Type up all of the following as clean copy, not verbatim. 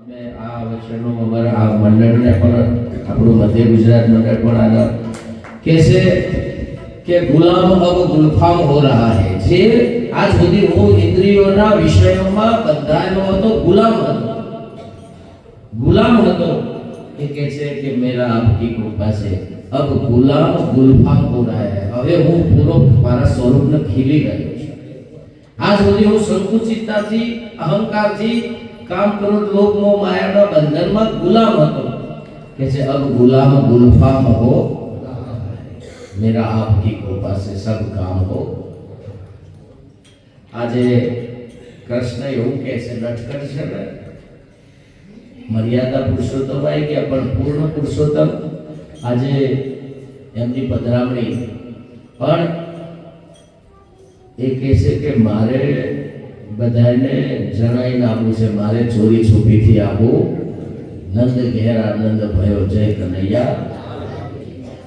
અમે આ વચનો અમારા આ મંડળને પણ આપણું મધ્ય ગુજરાત મંડળ પણ આના કહે છે કે ગુલામ અબ ગુલફામ હો રહા હૈ. જે આજ સુધી હું ઇન્દ્રિયોના વિષયોમાં બંધાયેલો હતો, ગુલામ હતો, એ કહે છે કે મેરા આપકી કૃપા છે અબ ગુલામ ગુલફામ હો રહા હૈ. હવે હું પૂરો મારા સ્વરૂપને ખીલી ગયો છું. આજ સુધી હું સંકુચિતતાથી, અહંકારથી, काम क्रोध लोभ मोह माया बंधन में गुलाम હતો કે છે अब गुलाम गुलफाम हो मेरा आपकी कृपा से सब काम हो. આજે કૃષ્ણ એવું કહે છે, નટકટ છે ને, મર્યાદા પુરુષોત્તમ આવી ગયા પણ પૂર્ણ પુરુષોત્તમ આજે એમની પધરામણી પણ એ કહે છે કે મારે બધાને જણાઈને આપવું છે, મારે ચોરી છુપીથી આપવું. નંદ ઘેર આનંદ ભયો જય કનૈયા.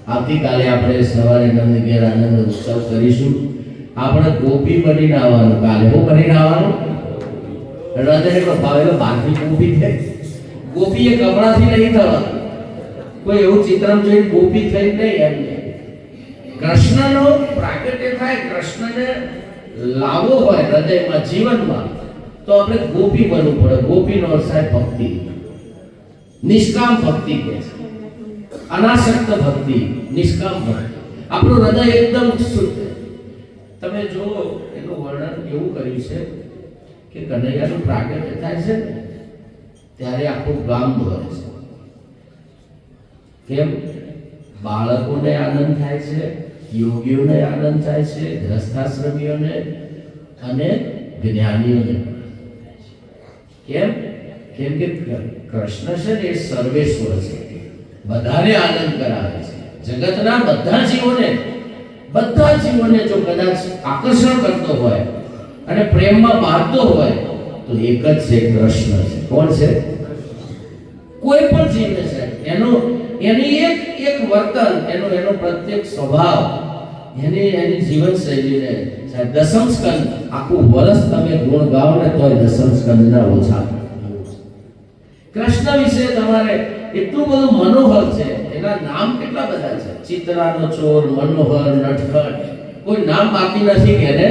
આવતીકાલે આપણે સવારે નંદ ઘેર આનંદ ઉત્સવ કરીશું. આપણે ગોપી બનીને આવવાનું. કાલે હું બનીને આવવાનું? હૃદયનો ભાવેલો બાકી ગોપી થઈ. ગોપી એ કપડાથી નહીં થવાનું. કોઈ એવું ચિત્રમ જોઈને ગોપી થઈ નહીં. એમને કૃષ્ણનો પ્રાગટ્ય થાય, કૃષ્ણને લાવો હોય હૃદયમાં, જીવનમાં, તો આપણે ગોપી બનવું પડે. ગોપીનો અર્થ થાય ભક્તિ, નિષ્કામ ભક્તિ કહે છે, અનાસક્ત ભક્તિ, નિષ્કામ ભક્તિ. આપણું હૃદય એકદમ શુદ્ધ. તમે જો એનું વર્ણન એવું કર્યું છે કે કનૈયાનું પ્રાગટ્ય થાય છે ને ત્યારે આખું ગામ દોરે છે. કેમ? બાળકોને આનંદ થાય છે, યોગીઓને આનંદ થાય છે, ગ્રસ્થાશ્રમીઓને અને જ્ઞાનીઓને. કેમ? કેમ કે કૃષ્ણ છે ને એ સર્વેશ્વર છે, બધાને આનંદ કરાવે છે. જગતના બધા જીવોને જો કદાચ આકર્ષણ કરતો હોય અને પ્રેમમાં બાંધતો હોય તો એક જ છે, કૃષ્ણ છે. કોણ છે? કોઈ પણ જીવને છે એની એક વર્તન, એનો પ્રત્યેક સ્વભાવ, એની જીવન શૈલીને દસમ સ્કંદ, આખું વર્ષ તમે ગુણ ગાઓ ને તો દસમ સ્કંદના ઓછા. કૃષ્ણ વિશે તમારે એટલું બધું મનોહર છે. એના નામ કેટલા બધા છે. ચિત્રાનો ચોર, મનોહર, નટખટ, કોઈ નામ બાકી નથી કે ને.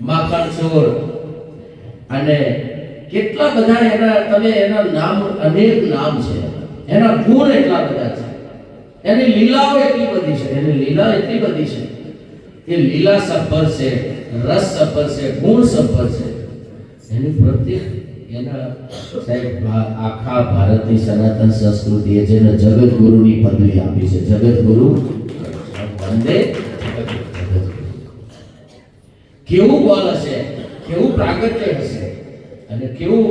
માખણ ચોર, અને કેટલા બધા એના નામ, અનેક નામ છે. એના ગુણ એટલા બધા છે. એની લીલાઓ એટલી બધી છે. એ લીલા સફર છે, રસ સફર છે, ગુણ સફર છે. એની પ્રત્યેક એના સાહેબ આખા ભારતની સનાતન સંસ્કૃતિએ જેને જગતગુરુની પદવી આપી છે. જગતગુરુ વંદે જગતગુરુ. કેવું બળ હશે, કેવું પ્રાગટ્ય હશે અને કેવું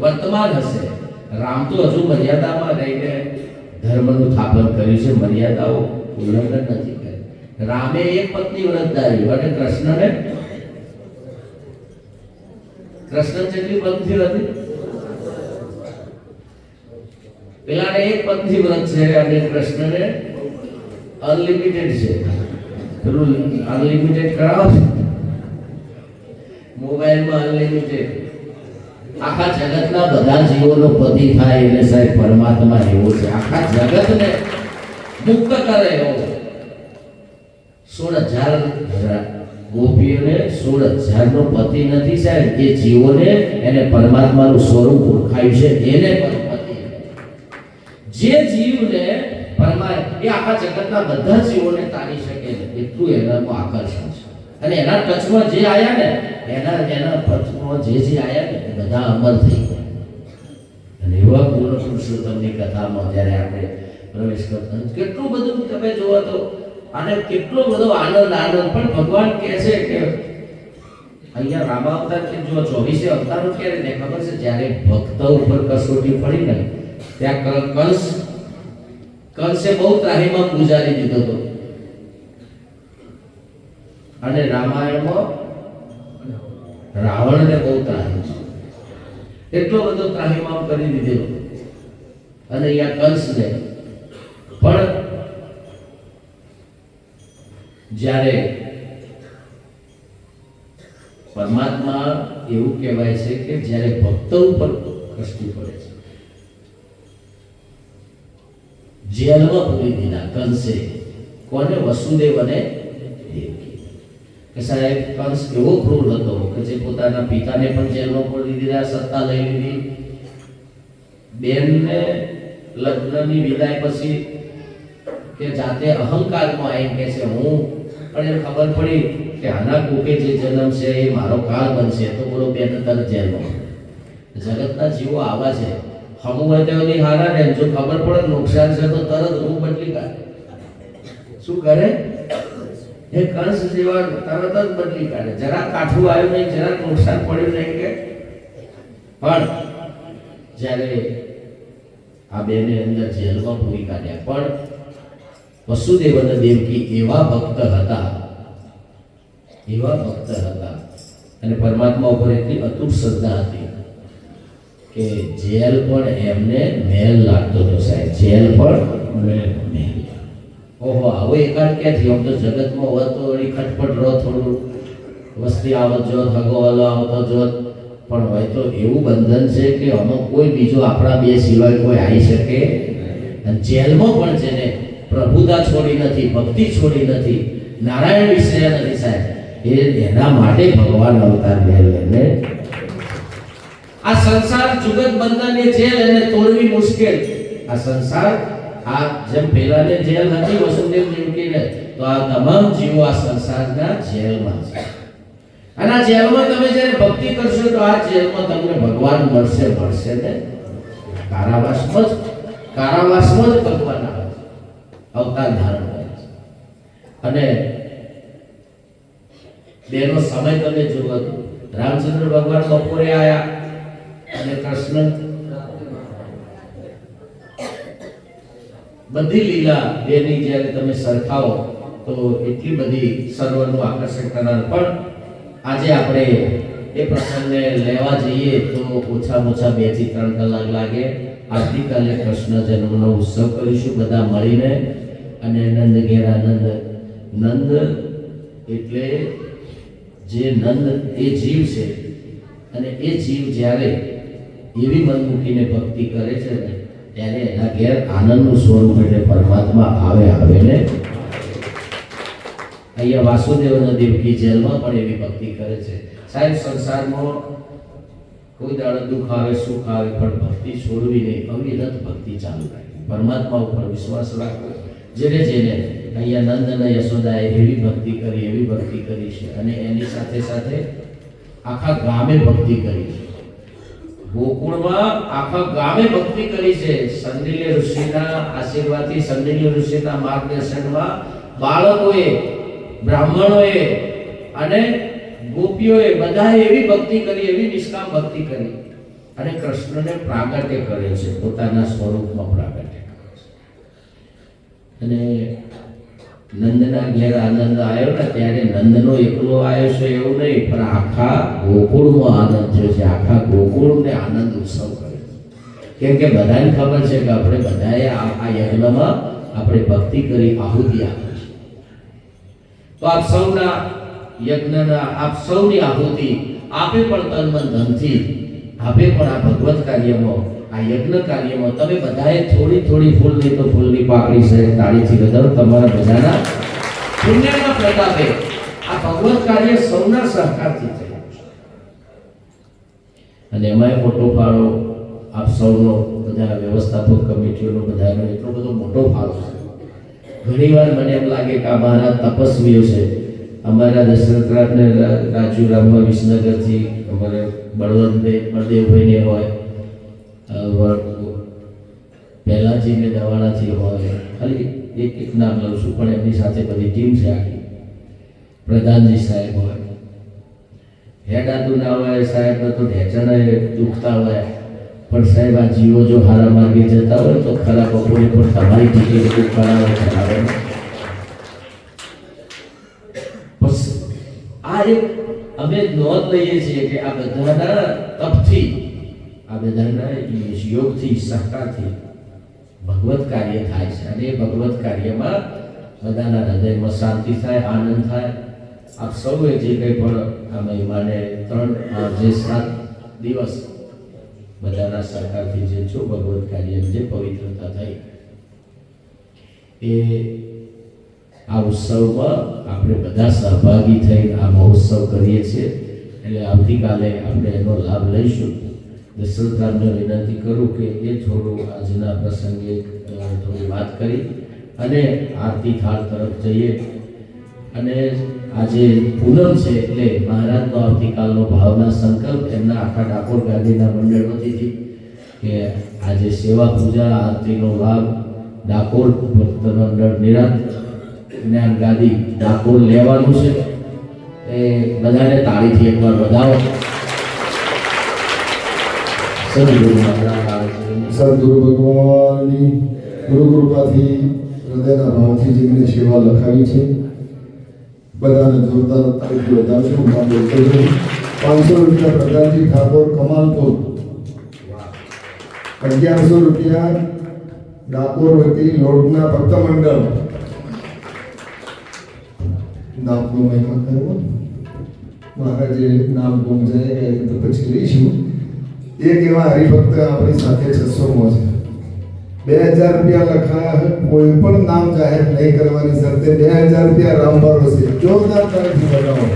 વર્તમાન હશે. રામ તો હજુ મર્યાદામાં રહીને ધર્મનું સ્થાપન કર્યું છે, મર્યાદાઓ ઉલ્લંઘન નથી કર્યું. રામે એક પત્ની વ્રત ધાર્યું અને કૃષ્ણ જેટલી પત્ની હતી. પેલાને એક પત્ની વ્રત છે અને કૃષ્ણને અનલિમિટેડ છે. પેલું અનલિમિટેડ કરાવો છે મોબાઈલમાં, અનલિમિટેડ. આખા જગતના બધા જીવોનો પતિ થાય એટલે સાહેબ પરમાત્મા એવો છે. આખા જગતને મુક્ત કરે એવો. 16,000 ગોપીઓને 16,000 નો પતિ નથી સાહેબ. એ જીવોને એને પરમાત્માનું સ્વરૂપ ઓળખાયું છે, એને પતિ. જે જીવને પરમાત્મા, એ આખા જગતના બધા જીવોને તારી શકે એટલું એનામાં આકર્ષણ છે. અને એના ટચમાં જે આયા ને, એના ટચમાં જે આયા ને બધા અમર થઈ ગયા. અને એવા પૂર્ણ પુરુષોત્તમની કથામાં જ્યારે આપણે પ્રવેશ કરતા કેટલું બધું તમે જોવો તો, અને કેટલો બધો આનંદ. પણ ભગવાન કહે છે કે અહીંયા રામાવતાર કે જો 24 અવતારો ક્યારે ને ખબર છે? જ્યારે ભક્ત ઉપર કસોટી પડી ને ત્યાં કંસે બહુ ત્રાહીમાં ગુજારી દીધો હતો. અને રામાયણમાં રાવણને બહુ ત્રાહી, એટલો બધો ત્રાહીમામ કરી દીધેલો. અને અહીંયા કંસને પણ જ્યારે પરમાત્મા એવું કહેવાય છે કે જ્યારે ભક્તો ઉપર કષ્ટી પડે છે. જેલમાં પૂરી દીધા કંસે. કોને? વસુદેવ અને દેવકી. કે સાહેબ કંસ એવો ક્રૂર હતો કે જે પોતાના પિતાને પણ જેલમાં પૂરી દીધા, સત્તા લઈ લીધી. બેનને લગ્નની વિદાય પછી કે જાતે અહંકારમાં આવી કે છે હું, પણ એને ખબર પડી કે આના કોકે જે જન્મ છે એ મારો કાળ બનશે, તો બોલો બેન તરત જેલમાં. જગતના જીવો આવા છે. હમું હોય તેઓની હારા રહે, જો ખબર પડે નુકસાન છે તો તરત રૂપ બદલી કાઢે. શું કરે? એ કંસ જેવા તરત જ બદલી કાઢે. જરા કાઠું આવ્યું નહીં, જરા નુકસાન પડ્યું નહીં કે. પણ જ્યારે આ બેને અંદર જેલમાં પૂરી કાઢ્યા, પણ વસુદેવ અને દેવકી એવા ભક્ત હતા, એવા ભક્ત હતા અને પરમાત્મા ઉપર એટલી અતૂટ શ્રદ્ધા હતી કે જેલ પણ એમને મેલ લાગતો હતો. સાહેબ જેલ પણ મેલ. ઓહો, આવો એકાદ ક્યાંથી? આમ તો જગતમાં હોત તો વળી ખટપટ રહો, થોડું વસ્તી આવત જોત, હગોવાલો આવતો જોત, પણ હોય તો એવું બંધન છે કે અમુક કોઈ બીજો આપણા બે સિવાય કોઈ આવી શકે. અને જેલમાં પણ જેને પ્રભુતા છોડી નથી, ભક્તિ છોડી નથી, નારાયણ વિષય નથી સાહેબ, એના માટે ભગવાન અવતાર લઈને આ સંસાર જુગત બંધન એ જેલ એને તોડવી મુશ્કેલ. આ સંસાર આ જેમ પહેલાને જેલ હતી વસુદેવ દેવકીને, તો આ તમામ જીવો આ સંસારના જેલમાં છે. અને આ જેલમાં તમે જ્યારે ભક્તિ કરશો તો આ જેલમાં તમને ભગવાન મળશે ને. કારાવાસમાં જ ભગવાન આવે છે, અવતાર ધારણ કરે છે. અને બેનો સમય તમે જુઓ, રામચંદ્ર ભગવાન બપોરે આયા અને કૃષ્ણ બધી લીલા બેની જ્યારે તમે સરખાવો તો એટલી બધી સર્વનું આકર્ષણ કરનાર. પણ આજે આપણે એ પ્રસંગને લેવા જઈએ તો ઓછામાં ઓછા 2 થી 3 કલાક લાગે. આવતીકાલે કૃષ્ણ જન્મનો ઉત્સવ કરીશું બધા મળીને. અને નંદ ઘેર આનંદ. નંદ એટલે જે નંદ એ જીવ છે, અને એ જીવ જ્યારે એવી મન મૂકીને ભક્તિ કરે છે ને ત્યારે એના ઘેર આનંદનું સ્વરૂપ એટલે પરમાત્મા આવે ને. અહીંયા વાસુદેવ અને દેવકી જેલમાં પણ એવી ભક્તિ કરે છે. સાહેબ સંસારમાં કોઈ દાડો દુઃખ આવે, સુખ આવે, પણ ભક્તિ છોડવી નહીં, અવિરત ભક્તિ ચાલુ રાખવી, પરમાત્મા ઉપર વિશ્વાસ રાખવો. જેને અહીંયા નંદ અને યશોદાએ એવી ભક્તિ કરી છે, અને એની સાથે સાથે આખા ગામે ભક્તિ કરી છે. ગોકુળમાં આખા ગામે ભક્તિ કરી છે. સંદિલ્ય ઋષિના આશીર્વાદથી, સંદિલ્ય ઋષિના માર્ગદર્શનમાં બાળકોએ, બ્રાહ્મણોએ અને ગોપીઓએ બધાએ એવી ભક્તિ કરી, એવી નિષ્કામ ભક્તિ કરી અને કૃષ્ણને પ્રાગટ્ય કરે છે, પોતાના સ્વરૂપમાં પ્રાગટ્ય કરે છે. અને નંદના ઘેર આનંદ આવ્યો ને ત્યારે નંદનો એકલો આવ્યો છે એવું નહીં, પણ આખા ગોકુળનો આનંદ થયો છે. આખા ગોકુળને આનંદ ઉત્સવ કર્યો. કેમ કે બધાને ખબર છે કે આપણે બધાએ આ યજ્ઞમાં આપણે ભક્તિ કરી, આહુતિ આપી છે. તો આપ સૌના યજ્ઞના, આપ સૌની આહુતિ આપે પણ તન મન ધનથી, આપે પણ આ ભગવત કાર્યમાં, આ યજ્ઞ કાર્યમાં તમે બધાએ થોડી ફૂલ નહીં તો ફૂલની પાકડી છે તાળીથી વધારો. તમારા બધાના પુણ્યના પ્રતાપે આ ભગવત કાર્ય સૌના સહકારથી થયું છે. અને એમાંય મોટો ફાળો આપ સૌનો, બધા વ્યવસ્થાપક કમિટીઓનો બધાનો એટલો બધો મોટો ફાળો છે. ઘણીવાર મને એમ લાગે કે આ મારા તપસ્વીઓ છે, અમારા દશરથરાજ ને રાજુ રામવા વિસનગરથી, અમારે બળદેવભાઈને હોય, પહેલાજીને દવાડાથી હોય, ખાલી એક નામ લઉં છું, પણ એમની સાથે બધી ટીમ છે આખી. પ્રધાનજી સાહેબ હોય, હેડાતું ના હોય સાહેબ, તો ઢેચણે દુખતા હોય, પણ સાહેબ આ જીવો જો હારા માર્ગે જતા હોય તો ખરા બપોરે પણ તમારી ટિકિટ કરાવે. આ એક અમે નોંધ લઈએ છીએ કે આ બધાના તપથી, આ બધાના યોગથી, સહકારથી ભગવત કાર્ય થાય છે. અને એ ભગવત કાર્યમાં બધાના હૃદયમાં શાંતિ થાય, આનંદ થાય. આપ સૌએ જે કંઈ પણ આ મહિમાને 7 દિવસ બધાના સહકારથી જે છો ભગવત કાર્ય જે પવિત્રતા થઈ એ આ ઉત્સવમાં આપણે બધા સહભાગી થઈ આ મહોત્સવ કરીએ છીએ એટલે આવતીકાલે આપણે એનો લાભ લઈશું. દશરથ રામને વિનંતી કરું કે એ થોડું આજના પ્રસંગે થોડી વાત કરી અને આરતી થાળ તરફ જઈએ. અને આજે પૂનમ છે એટલે મહારાજનો આવતીકાલનો ભાવના સંકલ્પ એમના આખા ડાકોર ગાદીના મંડળ વતીથી કે આજે સેવા પૂજા આરતીનો લાભ ડાકોર ભક્ત મંડળ નિરંત જ્ઞાન ગાદી ડાકોર લેવાનું છે. એ બધાને તાળીથી એકવાર વધાવો. સદગુરુ ભગવાનની ગુરુ કૃપાથી હૃદયના ભાવથી જેમની સેવા લખાવી છે બધાને જોરદાર તારીખ વધારશું. 500 રૂપિયા પ્રધાનજી ઠાકોર કમાલપુર, 1100 રૂપિયા ડાકોર વતી લોટના ભક્ત મંડળ. નામનો મહિમા થયો મહારાજે નામ ગુંજાય તો પછી લઈશું. એક એવા હરિભક્ત આપણી સાથે 600 છે. 2000 રૂપિયા લખાયા. કોઈ પણ નામ જાહેર નહીં કરવાની શરતે 2000 રૂપિયા રામભારો છે. જોરદાર તારીખ બનાવો.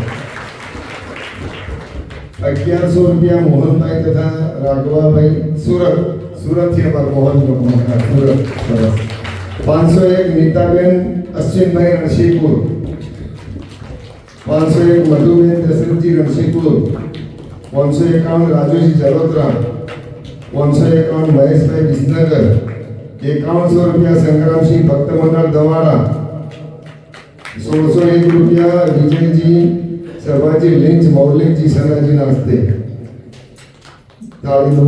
1100 રૂપિયા મોહનભાઈ તથા રાઘવાભાઈ સુરતથી અમારા મોહન સુરત. 501 નીતાબેન અશ્વિનભાઈ રણસીપુર, 501 મધુબેન દશરથજી રણસીપુર, 551 રાજુજી જલોત્રા, 551 મહેશભાઈ વિસનગર, 5100 રૂપિયા સંગ્રામસિંહ ભક્ત મંડળ દવાડા, 1601 રૂપિયા વિજયજી સભાજી લિંચ મૌલિકજી સનાજીના હસ્તે. તાળીનો